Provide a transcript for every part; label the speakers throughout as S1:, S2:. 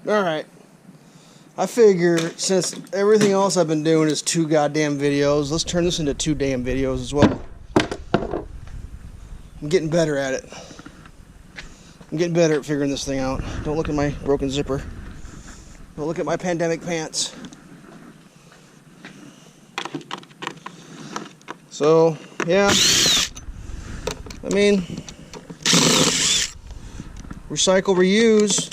S1: Alright. I figure since everything else I've been doing is 2 goddamn videos, let's turn this into 2 damn videos as well. I'm getting better at it. I'm getting better at figuring this thing out. Don't look at my broken zipper. Don't look at my pandemic pants. So, yeah. I mean, recycle, reuse.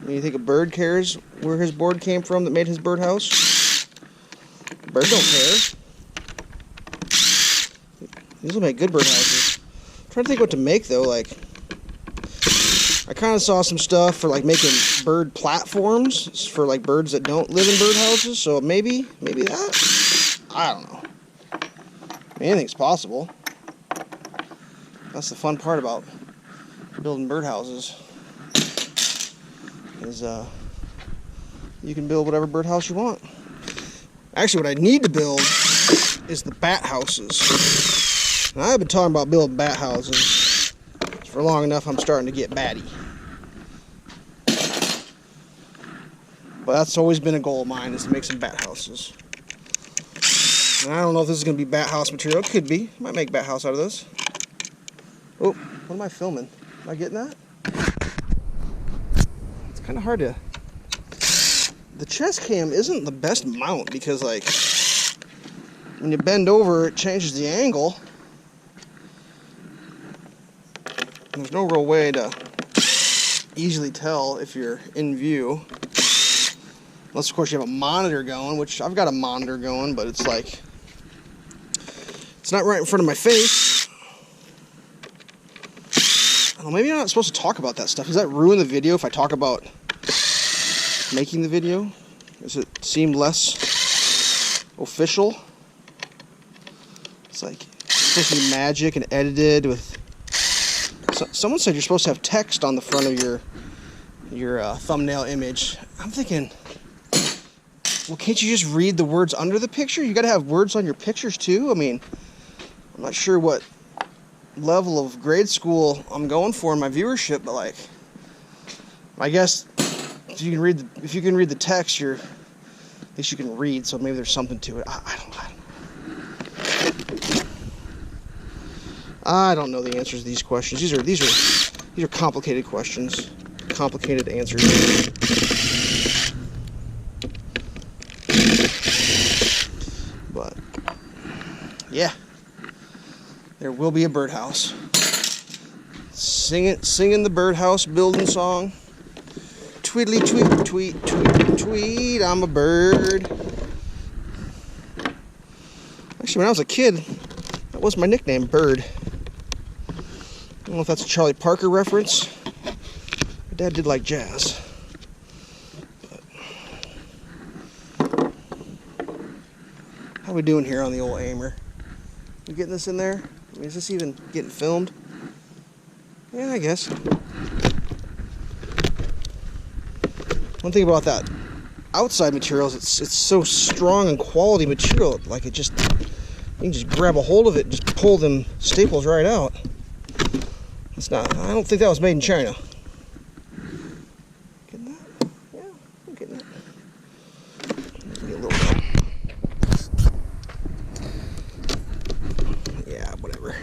S1: I mean, you think a bird cares where his board came from that made his birdhouse? Birds don't care. These will make good birdhouses. I'm trying to think what to make though. Like, I kind of saw some stuff for like making bird platforms for like birds that don't live in birdhouses. So maybe that. I don't know. I mean, anything's possible. That's the fun part about building birdhouses. Is you can build whatever birdhouse you want. Actually, what I need to build is the bat houses. Now, I've been talking about building bat houses for long enough. I'm starting to get batty. But that's always been a goal of mine, is to make some bat houses. And I don't know if this is going to be bat house material. It could be. I might make bat house out of this. Oh, what am I filming? Am I getting that? It's kind of hard to... The chest cam isn't the best mount because, like, when you bend over, it changes the angle. There's no real way to easily tell if you're in view. Unless, of course, you have a monitor going, which I've got a monitor going, but it's like... It's not right in front of my face. I don't know, maybe I'm not supposed to talk about that stuff. Does that ruin the video if I talk about making the video? Does it seem less official? It's like it's supposed to be magic and edited with... Someone said you're supposed to have text on the front of your thumbnail image. I'm thinking, well, can't you just read the words under the picture? You got to have words on your pictures too. I mean, I'm not sure what level of grade school I'm going for in my viewership, but like, I guess if you can read the text, at least you can read. So maybe there's something to it. I don't know the answers to these questions. These are complicated questions, complicated answers. But yeah, there will be a birdhouse. Singing the birdhouse building song. Tweedly tweet, tweet, tweet, tweet. I'm a bird. Actually, when I was a kid, that was my nickname, Bird. I don't know if that's a Charlie Parker reference. My dad did like jazz. But how we doing here on the old Aimer? You getting this in there? I mean, is this even getting filmed? Yeah, I guess. One thing about that outside material is it's so strong and quality material. Like you can just grab a hold of it and just pull them staples right out. I don't think that was made in China. Getting that? Yeah, I'm getting that. Maybe a little bit. Yeah, whatever.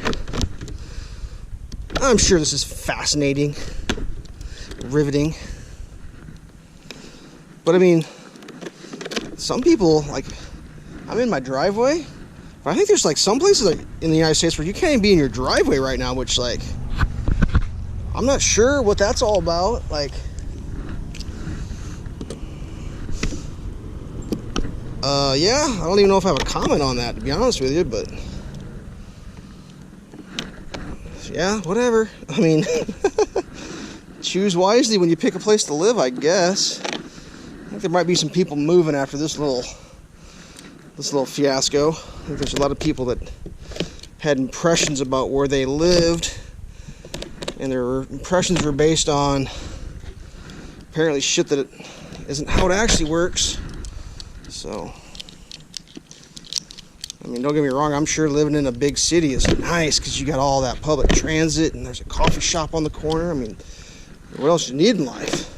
S1: I'm sure this is fascinating, riveting. But I mean, some people, like, I'm in my driveway, but I think there's like some places like in the United States where you can't even be in your driveway right now, which, like, I'm not sure what that's all about. Like, yeah, I don't even know if I have a comment on that, to be honest with you, but yeah, whatever. I mean, choose wisely when you pick a place to live, I guess. I think there might be some people moving after this little fiasco. I think there's a lot of people that had impressions about where they lived, and their impressions were based on apparently shit that isn't how it actually works. So, I mean, don't get me wrong, I'm sure living in a big city is nice because you got all that public transit and there's a coffee shop on the corner. I mean, what else you need in life.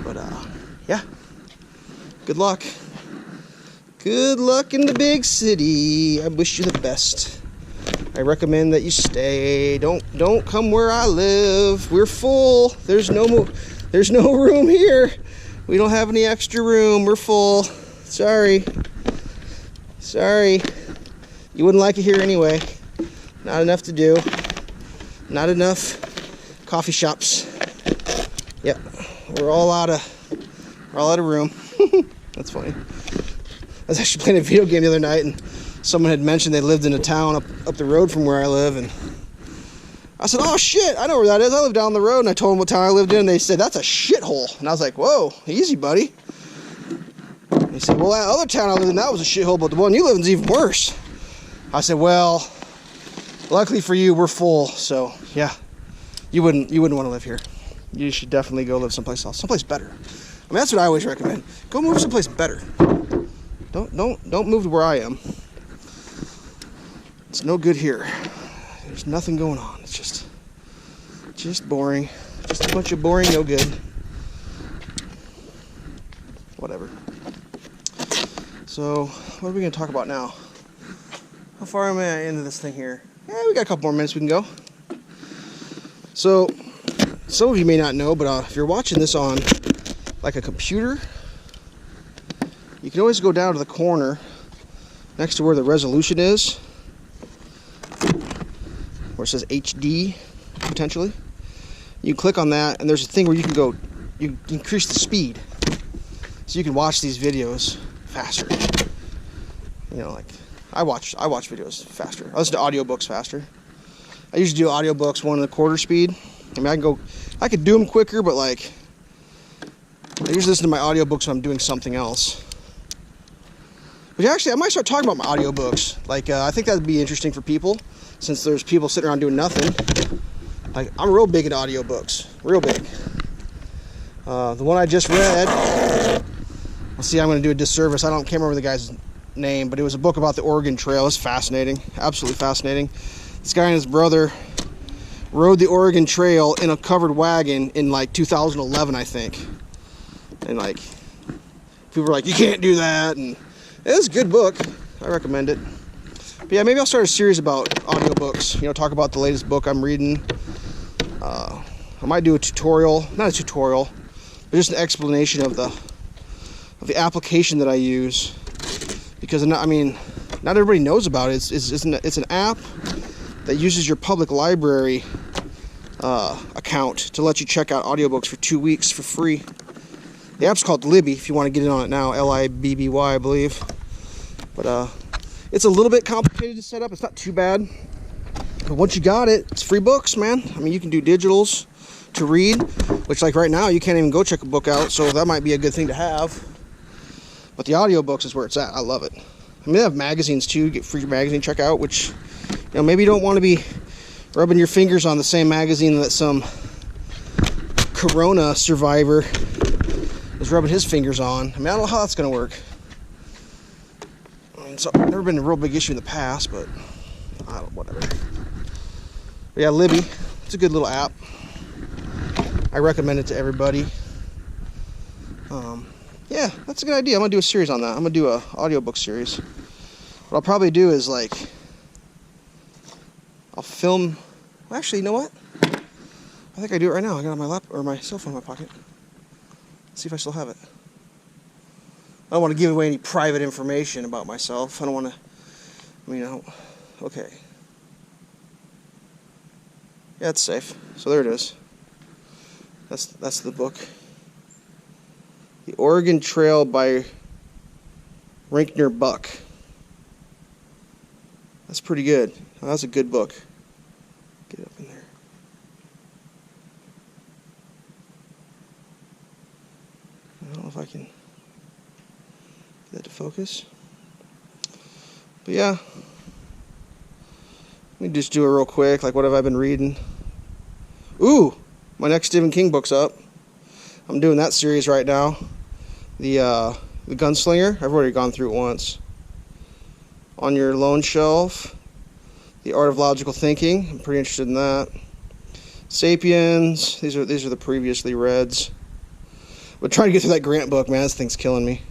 S1: But yeah, good luck. Good luck in the big city. I wish you the best. I recommend that you stay. Don't come where I live. We're full. There's no room here. We don't have any extra room. We're full. Sorry. You wouldn't like it here anyway. Not enough to do. Not enough coffee shops. Yep. We're all out of room. That's funny. I was actually playing a video game the other night, and someone had mentioned they lived in a town up the road from where I live, and I said, oh shit, I know where that is. I live down the road. And I told them what town I lived in, and they said, that's a shithole. And I was like, whoa, easy, buddy. And he said, well, that other town I lived in, that was a shithole, but the one you live in is even worse. I said, well, luckily for you, we're full, so yeah, you wouldn't want to live here. You should definitely go live someplace else, someplace better. I mean, that's what I always recommend. Go move someplace better. Don't move to where I am. It's no good here. There's nothing going on. It's just boring. Just a bunch of boring, no good. Whatever. So, what are we going to talk about now? How far am I into this thing here? Yeah, we got a couple more minutes we can go. So, some of you may not know, but if you're watching this on like a computer, you can always go down to the corner next to where the resolution is, where it says HD, potentially. You click on that, and there's a thing where you increase the speed, so you can watch these videos faster. You know, like I watch videos faster. I listen to audiobooks faster. I usually do audiobooks 1 1/4 speed. I mean, I could do them quicker, but like I usually listen to my audiobooks when I'm doing something else. Which actually, I might start talking about my audiobooks. Like, I think that would be interesting for people, since there's people sitting around doing nothing. Like, I'm real big into audiobooks. Real big. The one I just read, well, see, I'm going to do a disservice. Can't remember the guy's name, but it was a book about the Oregon Trail. It's fascinating. Absolutely fascinating. This guy and his brother rode the Oregon Trail in a covered wagon in, like, 2011, I think. And, like, people were like, you can't do that, and it's a good book. I recommend it. But yeah, maybe I'll start a series about audiobooks. You know, talk about the latest book I'm reading. I might do a tutorial, not a tutorial, but just an explanation of the application that I use. Because I mean, not everybody knows about it. It's an app that uses your public library account to let you check out audiobooks for 2 weeks for free. The app's called Libby, if you want to get in on it now, Libby, I believe. But it's a little bit complicated to set up. It's not too bad. But once you got it, it's free books, man. I mean, you can do digitals to read, which like right now, you can't even go check a book out, so that might be a good thing to have. But the audiobooks is where it's at. I love it. I mean, they have magazines too. You get free magazine checkout, which, you know, maybe you don't want to be rubbing your fingers on the same magazine that some Corona survivor is rubbing his fingers on. I mean, I don't know how that's going to work. I mean, it's never been a real big issue in the past, but whatever. But yeah, Libby, it's a good little app. I recommend it to everybody. Yeah, that's a good idea. I'm going to do a series on that. I'm going to do an audiobook series. What I'll probably do is, like, I'll film. Well, actually, you know what? I think I do it right now. I got it on my lap or my cell phone in my pocket. Let's see if I still have it. I don't want to give away any private information about myself. I don't want to. I mean, okay. Yeah, it's safe. So there it is. That's the book. The Oregon Trail by Rinkner Buck. That's pretty good. Oh, that's a good book. Get up in there. I don't know if I can get that to focus. But yeah. Let me just do it real quick. Like, what have I been reading? Ooh! My next Stephen King book's up. I'm doing that series right now. The Gunslinger. I've already gone through it once. On Your Loan Shelf. The Art of Logical Thinking. I'm pretty interested in that. Sapiens. These are the previously reds. But trying to get through that grant book, man, this thing's killing me.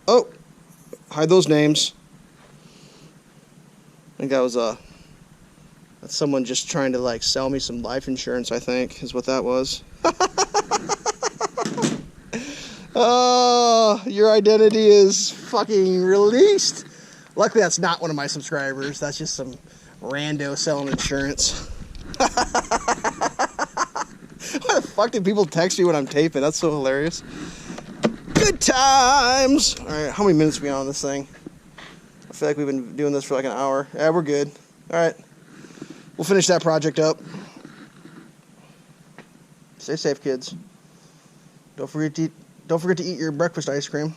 S1: Oh, hide those names. I think that was that's someone just trying to like sell me some life insurance, I think, is what that was. Oh, your identity is fucking released. Luckily, that's not one of my subscribers. That's just some rando selling insurance. Why the fuck do people text me when I'm taping? That's so hilarious. Good times. All right, how many minutes are we on this thing? I feel like we've been doing this for like an hour. Yeah, we're good. All right, we'll finish that project up. Stay safe, kids. Don't forget to eat your breakfast ice cream.